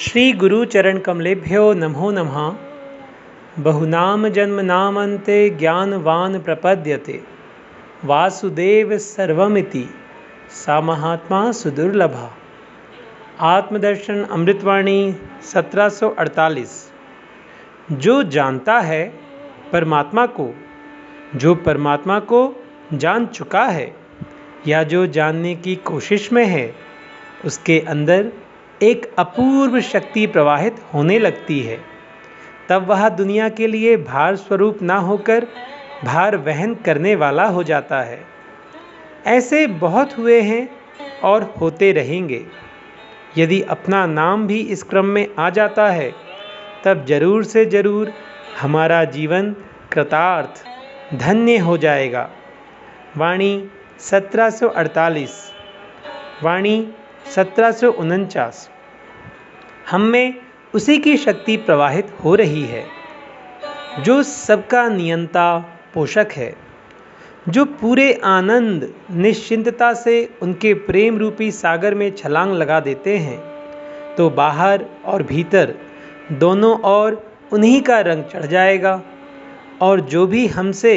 श्री गुरु चरण कमलेभ्यो नमो नमः। बहुनाम जन्मनामन्ते ज्ञानवान प्रपद्यते वासुदेव सर्वमिति सा महात्मा सुदुर्लभा। आत्मदर्शन अमृतवाणी 1748। जो जानता है परमात्मा को, जो परमात्मा को जान चुका है या जो जानने की कोशिश में है, उसके अंदर एक अपूर्व शक्ति प्रवाहित होने लगती है। तब वह दुनिया के लिए भार स्वरूप ना होकर भार वहन करने वाला हो जाता है। ऐसे बहुत हुए हैं और होते रहेंगे। यदि अपना नाम भी इस क्रम में आ जाता है तब जरूर से जरूर हमारा जीवन कृतार्थ धन्य हो जाएगा। वाणी 1748, वाणी 1749। हम में उसी की शक्ति प्रवाहित हो रही है जो सबका नियंता पोषक है, जो पूरे आनंद निश्चिंतता से उनके प्रेम रूपी सागर में छलांग लगा देते हैं तो बाहर और भीतर दोनों ओर उन्हीं का रंग चढ़ जाएगा। और जो भी हमसे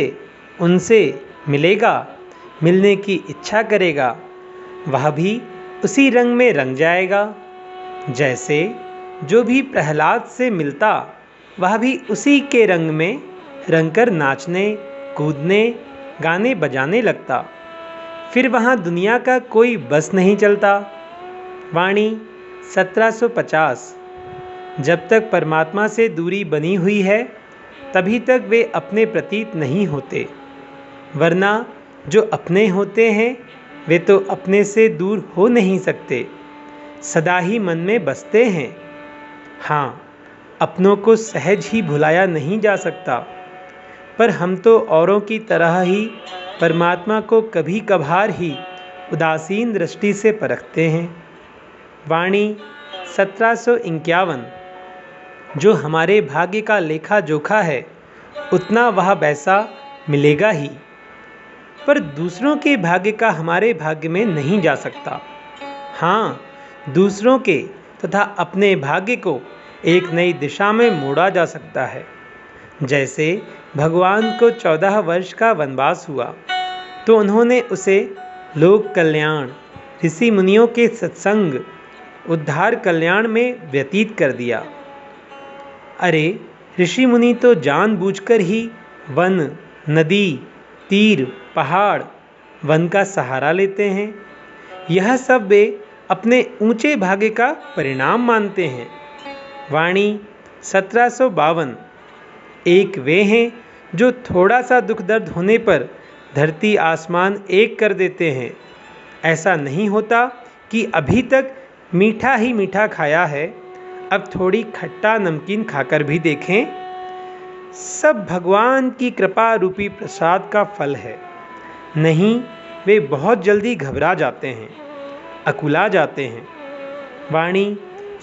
उनसे मिलेगा, मिलने की इच्छा करेगा, वह भी उसी रंग में रंग जाएगा। जैसे जो भी प्रहलाद से मिलता वह भी उसी के रंग में रंगकर नाचने, कूदने, गाने बजाने लगता। फिर वहाँ दुनिया का कोई बस नहीं चलता। वाणी 1750। जब तक परमात्मा से दूरी बनी हुई है तभी तक वे अपने प्रतीत नहीं होते, वरना जो अपने होते हैं वे तो अपने से दूर हो नहीं सकते, सदा ही मन में बसते हैं। हाँ, अपनों को सहज ही भुलाया नहीं जा सकता, पर हम तो औरों की तरह ही परमात्मा को कभी कभार ही उदासीन दृष्टि से परखते हैं। वाणी 1751। जो हमारे भाग्य का लेखा जोखा है उतना वह वैसा मिलेगा ही, पर दूसरों के भाग्य का हमारे भाग्य में नहीं जा सकता। हाँ, दूसरों के तथा अपने भाग्य को एक नई दिशा में मोड़ा जा सकता है। जैसे भगवान को 14 वर्ष का वनवास हुआ तो उन्होंने उसे लोक कल्याण, ऋषि मुनियों के सत्संग, उद्धार कल्याण में व्यतीत कर दिया। अरे, ऋषि मुनि तो जानबूझकर ही वन, नदी, तीर, पहाड़, वन का सहारा लेते हैं। यह सब वे अपने ऊंचे भाग्य का परिणाम मानते हैं। वाणी 1752। एक वे हैं जो थोड़ा सा दुख दर्द होने पर धरती आसमान एक कर देते हैं। ऐसा नहीं होता कि अभी तक मीठा ही मीठा खाया है, अब थोड़ी खट्टा नमकीन खाकर भी देखें। सब भगवान की कृपा रूपी प्रसाद का फल है। नहीं, वे बहुत जल्दी घबरा जाते हैं, अकुला जाते हैं। वाणी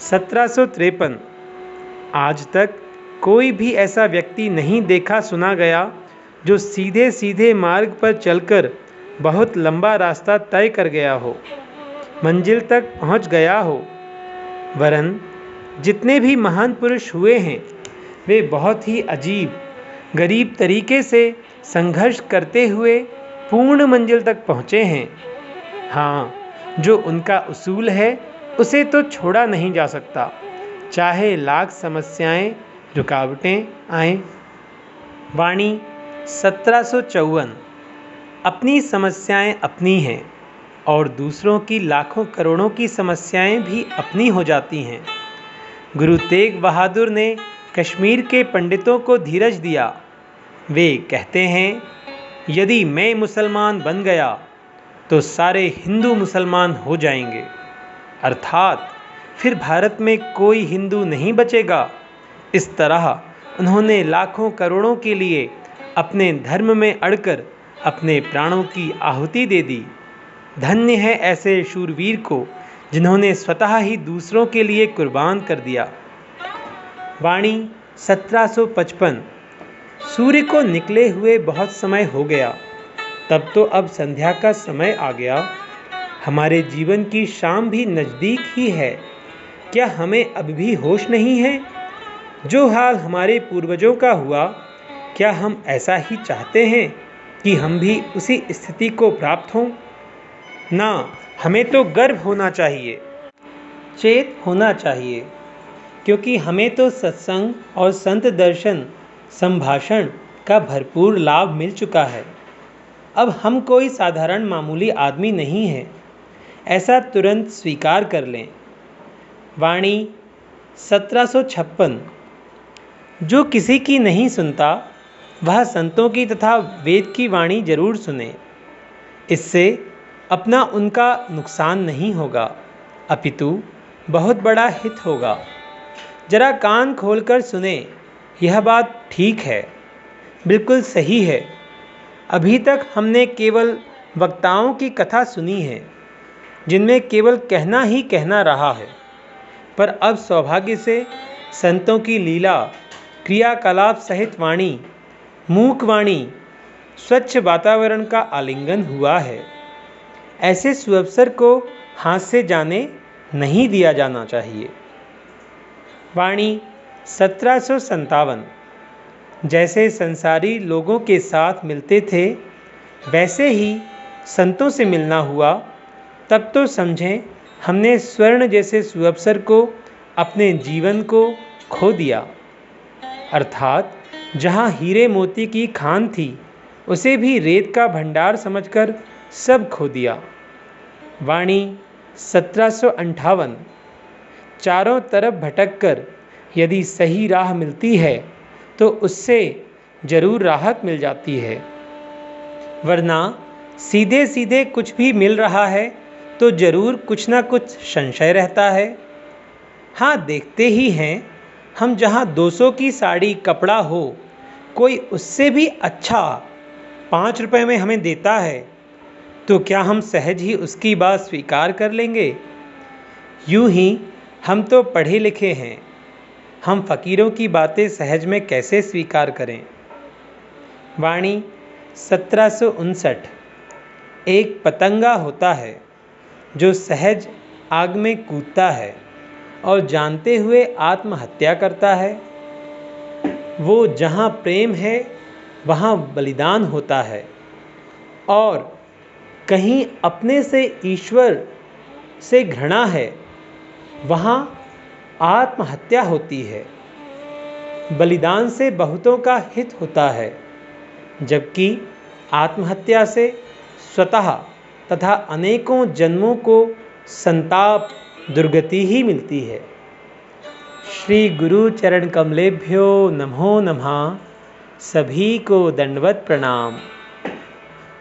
1753। आज तक कोई भी ऐसा व्यक्ति नहीं देखा सुना गया जो सीधे सीधे मार्ग पर चलकर बहुत लंबा रास्ता तय कर गया हो, मंजिल तक पहुंच गया हो। वरन जितने भी महान पुरुष हुए हैं वे बहुत ही अजीब, गरीब तरीके से संघर्ष करते हुए पूर्ण मंजिल तक पहुँचे हैं। हाँ, जो उनका उसूल है उसे तो छोड़ा नहीं जा सकता, चाहे लाख समस्याएं, रुकावटें आएं। वाणी 1754। अपनी समस्याएं अपनी हैं और दूसरों की लाखों करोड़ों की समस्याएं भी अपनी हो जाती हैं। गुरु तेग बहादुर ने कश्मीर के पंडितों को धीरज दिया। वे कहते हैं, यदि मैं मुसलमान बन गया तो सारे हिंदू मुसलमान हो जाएंगे, अर्थात फिर भारत में कोई हिंदू नहीं बचेगा। इस तरह उन्होंने लाखों करोड़ों के लिए अपने धर्म में अड़कर अपने प्राणों की आहुति दे दी। धन्य है ऐसे शूरवीर को जिन्होंने स्वतः ही दूसरों के लिए कुर्बान कर दिया। वाणी 1755। सूर्य को निकले हुए बहुत समय हो गया, तब तो अब संध्या का समय आ गया। हमारे जीवन की शाम भी नज़दीक ही है। क्या हमें अब भी होश नहीं है? जो हाल हमारे पूर्वजों का हुआ, क्या हम ऐसा ही चाहते हैं कि हम भी उसी स्थिति को प्राप्त हों? ना, हमें तो गर्व होना चाहिए, चेत होना चाहिए, क्योंकि हमें तो सत्संग और संत दर्शन संभाषण का भरपूर लाभ मिल चुका है। अब हम कोई साधारण मामूली आदमी नहीं हैं, ऐसा तुरंत स्वीकार कर लें। वाणी 1756। जो किसी की नहीं सुनता, वह संतों की तथा वेद की वाणी जरूर सुने। इससे अपना उनका नुकसान नहीं होगा, अपितु बहुत बड़ा हित होगा। जरा कान खोलकर सुने, यह बात ठीक है, बिल्कुल सही है। अभी तक हमने केवल वक्ताओं की कथा सुनी है, जिनमें केवल कहना ही कहना रहा है, पर अब सौभाग्य से संतों की लीला, क्रियाकलाप सहित वाणी, मूक वाणी, स्वच्छ वातावरण का आलिंगन हुआ है। ऐसे सुअवसर को हाथ से जाने नहीं दिया जाना चाहिए। वाणी 1757। जैसे संसारी लोगों के साथ मिलते थे, वैसे ही संतों से मिलना हुआ, तब तो समझें हमने स्वर्ण जैसे सुअवसर को, अपने जीवन को खो दिया। अर्थात जहाँ हीरे मोती की खान थी, उसे भी रेत का भंडार समझकर सब खो दिया। वाणी 1758। चारों तरफ भटककर यदि सही राह मिलती है, तो उससे जरूर राहत मिल जाती है, वरना सीधे सीधे कुछ भी मिल रहा है तो जरूर कुछ ना कुछ संशय रहता है। हाँ, देखते ही हैं हम, जहाँ 200 की साड़ी कपड़ा हो, कोई उससे भी अच्छा 5 रुपए में हमें देता है, तो क्या हम सहज ही उसकी बात स्वीकार कर लेंगे? यूं ही हम तो पढ़े लिखे हैं, हम फकीरों की बातें सहज में कैसे स्वीकार करें? वाणी 1759। एक पतंगा होता है जो सहज आग में कूदता है और जानते हुए आत्महत्या करता है। वो जहाँ प्रेम है, वहाँ बलिदान होता है, और कहीं अपने से ईश्वर से घृणा है, वहाँ आत्महत्या होती है। बलिदान से बहुतों का हित होता है, जबकि आत्महत्या से स्वतः तथा अनेकों जन्मों को संताप, दुर्गति ही मिलती है। श्री गुरु चरण कमलेभ्यो नमो नमः। सभी को दंडवत प्रणाम।